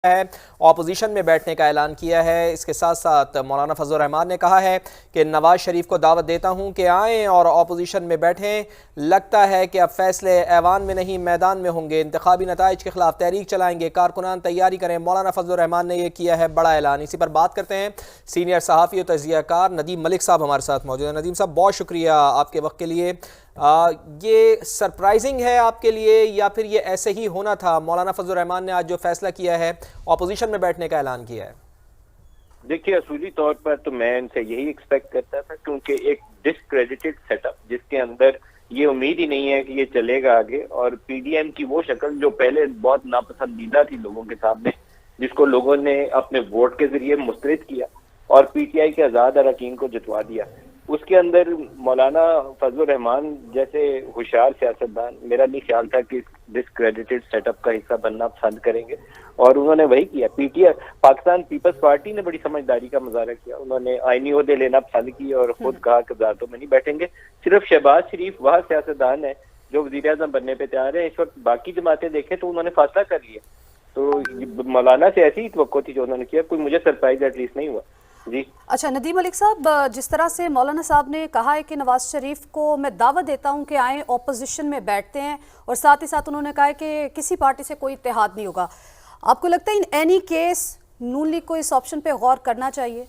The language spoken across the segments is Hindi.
है, ऑपोजिशन में बैठने का ऐलान किया है। इसके साथ साथ मौलाना फजल रहमान ने कहा है कि नवाज शरीफ को दावत देता हूं कि आएँ और ऑपोजिशन में बैठें। लगता है कि अब फैसले ऐवान में नहीं मैदान में होंगे, इंतखाबी नताइज के खिलाफ तहरीक चलाएंगे, कारकुनान तैयारी करें। मौलाना फजल रहमान ने यह किया है बड़ा ऐलान। इसी पर बात करते हैं, सीनियर सहाफ़ी और तज़कियाकार नदीम मलिक साहब हमारे साथ मौजूद हैं। नदीम साहब, बहुत शुक्रिया आपके वक्त के लिए। ये सरप्राइजिंग है आपके लिए या फिर ये ऐसे ही होना था? मौलाना फजल रहमान ने आज जो फैसला किया है, ऑपोजिशन में बैठने का ऐलान किया है। देखिए, असूली तौर पर तो मैं इनसे यही एक्सपेक्ट करता था, क्योंकि एक डिसक्रेडिटेड सेटअप जिसके अंदर ये उम्मीद ही नहीं है कि ये चलेगा आगे, और पीडीएम की वो शक्ल जो पहले बहुत नापसंदीदा थी लोगों के सामने, जिसको लोगों ने अपने वोट के जरिए मुस्तरद किया और पीटीआई के आजाद अरकान को जितवा दिया, उसके अंदर मौलाना फजल रहमान जैसे होशियार सियासतदान मेरा नहीं ख्याल था कि डिसक्रेडिटेड सेटअप का हिस्सा बनना पसंद करेंगे, और उन्होंने वही किया। पीटीआई पाकिस्तान पीपल्स पार्टी ने बड़ी समझदारी का मुजाहरा किया। उन्होंने आईनी ओहदे लेना पसंद किए और खुद कहा कि ज़ातों में नहीं बैठेंगे। सिर्फ शहबाज शरीफ वह सियासतदान है जो वज़ीर आज़म बनने पे तैयार है इस वक्त। बाकी जमातें देखें तो उन्होंने फैसला कर लिया। तो मौलाना से ऐसी ही तवक्को थी जो उन्होंने किया, कोई मुझे सरप्राइज एटलीस्ट नहीं हुआ जी। अच्छा नदीम मलिक साहब, जिस तरह से मौलाना साहब ने कहा है कि नवाज शरीफ को मैं दावत देता हूं कि आए ऑपोजिशन में बैठते हैं, और साथ ही साथ उन्होंने कहा है कि किसी पार्टी से कोई इत्तेहाद नहीं होगा, आपको लगता है in any case Noon league को इस ऑप्शन पे गौर करना चाहिए?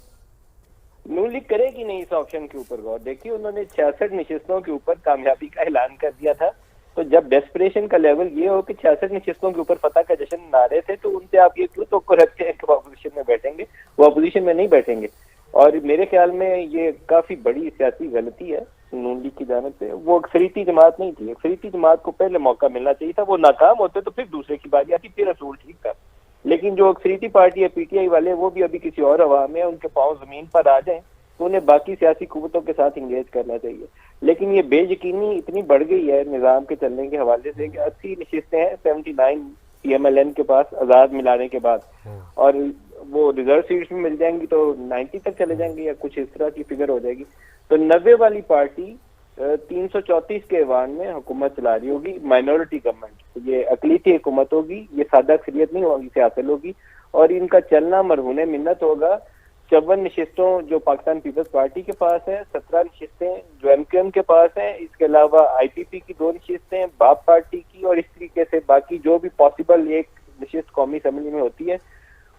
नून लीग करेगी नहीं इस ऑप्शन के ऊपर गौर। देखिए, उन्होंने 66 नशिस्तों के ऊपर कामयाबी का ऐलान कर दिया था। तो जब डेस्परेशन का लेवल ये हो कि 66 नशिस्तों के ऊपर फतह का जश्न मना रहे थे, तो उनसे आप ये क्यों तो रखते हैं कि वो अपोजिशन में बैठेंगे? वो अपोजिशन में नहीं बैठेंगे। और मेरे ख्याल में ये काफी बड़ी सियासी गलती है नून लीग की जानिब से। वो अक्सरियती जमात नहीं थी। अक्सरियती जमात को पहले मौका मिलना चाहिए था। वो नाकाम होते तो फिर दूसरे की बारी आती, फिर असूल ठीक था। लेकिन जो अक्सरियती पार्टी है पीटीआई वाले, वो भी अभी किसी और हवा में, उनके पांव जमीन पर आ जाए तो उन्हें बाकी सियासी कुव्वतों के साथ इंगेज करना चाहिए। लेकिन ये बेयकीनी इतनी बढ़ गई है निजाम के चलने के हवाले से कि 80 नशिस्तें हैं 79 पीएमएलएन के पास आजाद मिलाने के बाद, और वो रिजर्व सीट्स में मिल जाएंगी तो 90 तक चले जाएंगे या कुछ इस तरह की फिगर हो जाएगी। तो 90 वाली पार्टी 334 के ऐवान में हुकूमत चला रही होगी, माइनॉरिटी गवर्नमेंट। ये अकलीती हुकूमत होगी, ये सादा अक्सरियत नहीं होगी, सियासत होगी, और इनका चलना मरहूने मिन्नत होगा। 54 नशिस्तों जो पाकिस्तान पीपल्स पार्टी के पास है, 17 नशिस्तें जो एमक्यूएम के पास हैं, इसके अलावा आईपीपी की 2 नशिस्तें, बाप पार्टी की, और इस तरीके से बाकी जो भी पॉसिबल एक नशिस्त कौमी असेंबली में होती है,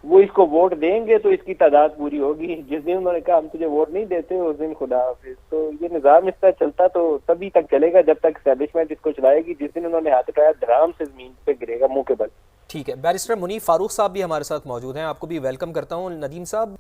वो इसको वोट देंगे तो इसकी तादाद पूरी होगी। जिस दिन उन्होंने कहा हम तुझे वोट नहीं देते, उस दिन खुदा हाफिज। तो ये निजाम इस तरह चलता तो तभी तक चलेगा जब तक एस्टेब्लिशमेंट इसको चलाएगी। जिस दिन उन्होंने हाथ उठाया, धड़ाम से जमीन पे गिरेगा मुंह के बल। ठीक है, बैरिस्टर मुनीफ फारूक साहब भी हमारे साथ मौजूद हैं, आपको भी वेलकम करता हूँ। नदीम साहब,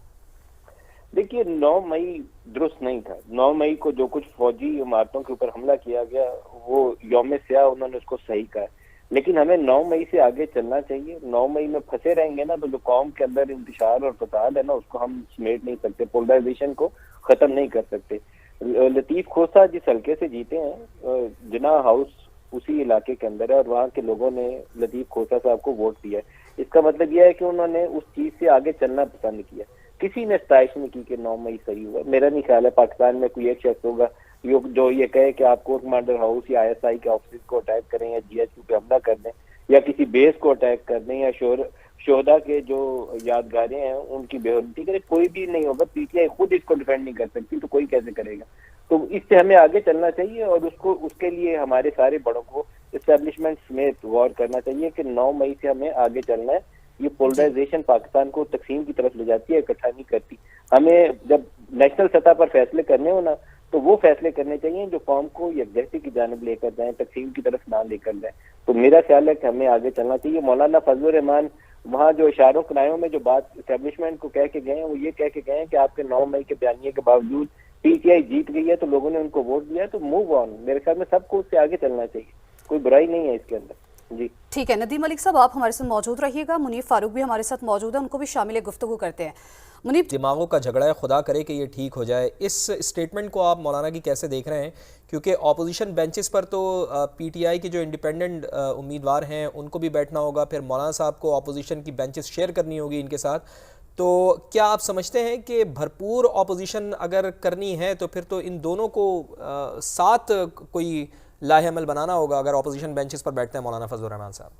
देखिए, 9 मई दुरुस्त नहीं था। 9 मई को जो कुछ फौजी इमारतों के ऊपर हमला किया गया, वो यौम स्याह उन्होंने उसको सही कहा, लेकिन हमें 9 मई से आगे चलना चाहिए। 9 मई में फंसे रहेंगे ना तो जो कौम के अंदर इंतशार और फसाद है ना, उसको हम समेट नहीं सकते, पोलराइजेशन को खत्म नहीं कर सकते। लतीफ खोसा जिस हल्के से जीते हैं, जिना हाउस उसी इलाके के अंदर है, और वहाँ के लोगों ने लतीफ खोसा साहब को वोट दिया है। इसका मतलब यह है कि उन्होंने उस चीज से आगे चलना पसंद किया। किसी ने स्ताइश नहीं की कि 9 मई सही हुआ। मेरा नहीं ख्याल है पाकिस्तान में कोई एक शख्स होगा जो ये कहे कि आप कोर्ट कमांडर हाउस या आईएसआई के ऑफिस को अटैक करें, या जीएचक्यू पे हमला कर दें, या किसी बेस को अटैक कर दें, या शोहदा के जो यादगारें हैं उनकी बेइज्जती करें। कोई भी नहीं होगा। पीटीआई खुद इसको डिफेंड नहीं कर सकती तो कोई कैसे करेगा? तो इससे हमें आगे चलना चाहिए, और उसके लिए हमारे सारे बड़ों को एस्टेब्लिशमेंट समेत गौर करना चाहिए कि 9 मई से हमें आगे चलना है। ये पोलराइजेशन पाकिस्तान को तकसीम की तरफ ले जाती है, इकट्ठा नहीं करती। हमें जब नेशनल सतह पर फैसले करने हो ना, तो वो फैसले करने चाहिए जो कौम को यकजहती की जानिब लेकर जाएं, तकसीम की तरफ ना लेकर जाएं। तो मेरा ख्याल है कि हमें आगे चलना चाहिए। मौलाना फजल रहमान वहाँ जो इशारों कनायों में जो बात एस्टेब्लिशमेंट को कह के गए हैं, वो ये कह के गए हैं कि आपके 9 मई के बयानिए के बावजूद पीटीआई जीत गई है, तो लोगों ने उनको वोट दिया, तो मूव ऑन। मेरे ख्याल में सबको उससे आगे चलना चाहिए, कोई बुराई नहीं है इसके अंदर जी। ठीक है नदीम मलिक साहब, आप हमारे साथ मौजूद रहिएगा। मुनीफ फारूक भी हमारे साथ मौजूद है, उनको भी शामिल गुफ्तगू करते हैं। मुनीफ, दिमागों का झगड़ा है, खुदा करे कि ये ठीक हो जाए। इस स्टेटमेंट को आप मौलाना की कैसे देख रहे हैं? क्योंकि ऑपोजिशन बेंचेस पर तो पीटीआई के जो इंडिपेंडेंट उम्मीदवार हैं उनको भी बैठना होगा, फिर मौलाना साहब को ऑपोजिशन की बेंचेस शेयर करनी होगी इनके साथ। तो क्या आप समझते हैं कि भरपूर ऑपोजिशन अगर करनी है तो फिर तो इन दोनों को साथ कोई लाहे अमल बनाना होगा अगर ऑपोजिशन बेंचेस पर बैठते हैं मौलाना फजल रहमान साहब?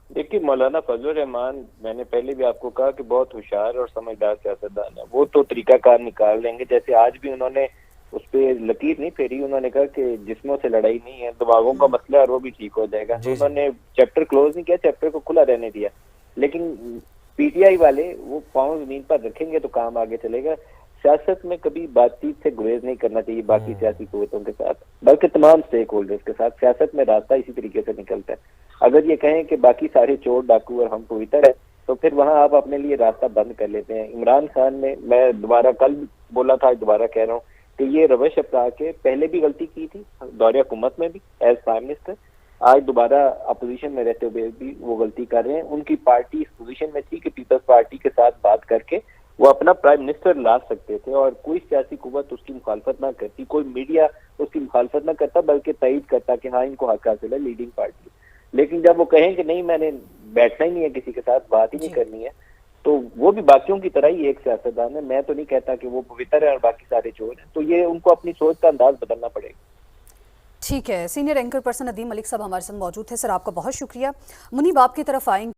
देखिए, देखिए मौलाना फजल रहमान, मैंने पहले भी आपको कहा कि बहुत होशियार और समझदार सियासतदान है। वो तो तरीकाकार निकाल लेंगे। जैसे आज भी उन्होंने उस पे लकीर नहीं फेरी, उन्होंने कहा कि जिस्मों से लड़ाई नहीं है, दिमागों का मसला है और वो भी ठीक हो जाएगा। जी, जी। उन्होंने चैप्टर क्लोज नहीं किया, चैप्टर को खुला रहने दिया। लेकिन पीटीआई वाले वो पांव जमीन पर रखेंगे तो काम आगे चलेगा। सियासत में कभी बातचीत से गुरेज नहीं करना चाहिए बाकी सियासी कुव्वतों के साथ, बल्कि तमाम स्टेक होल्डर्स के साथ। सियासत में रास्ता इसी तरीके से निकलता है। अगर ये कहें कि बाकी सारे चोर डाकू और हम पवित्र है, तो फिर वहां आप अपने लिए रास्ता बंद कर लेते हैं। इमरान खान ने, मैं दोबारा कल बोला था, आज दोबारा कह रहा हूँ कि ये रवश अपना के पहले भी गलती की थी, दौरे हुकूमत में भी एज प्राइम मिनिस्टर, आज दोबारा अपोजिशन में रहते हुए भी वो गलती कर रहे हैं। उनकी पार्टी इस पोजीशन में थी कि पीपल्स पार्टी के साथ बात करके वो अपना प्राइम मिनिस्टर ला सकते थे और कोई सियासी कुव्वत उसकी मुखालफत ना करती, कोई मीडिया उसकी मुखालफत ना करता, बल्कि तईद करता कि हाँ इनको हक हासिल है लीडिंग पार्टी। लेकिन जब वो कहें कि नहीं मैंने बैठना ही नहीं है, किसी के साथ बात ही नहीं करनी है, तो वो भी बाकियों की तरह ही एक सियासतदान है। मैं तो नहीं कहता कि वो पवित्र है और बाकी सारे चोर हैं। तो ये उनको अपनी सोच का अंदाज बदलना पड़ेगा। ठीक है, senior anchor person Nadeem Malik साहब हमारे साथ मौजूद थे। सर आपका बहुत शुक्रिया। मुनीब आपकी तरफ आएंगे।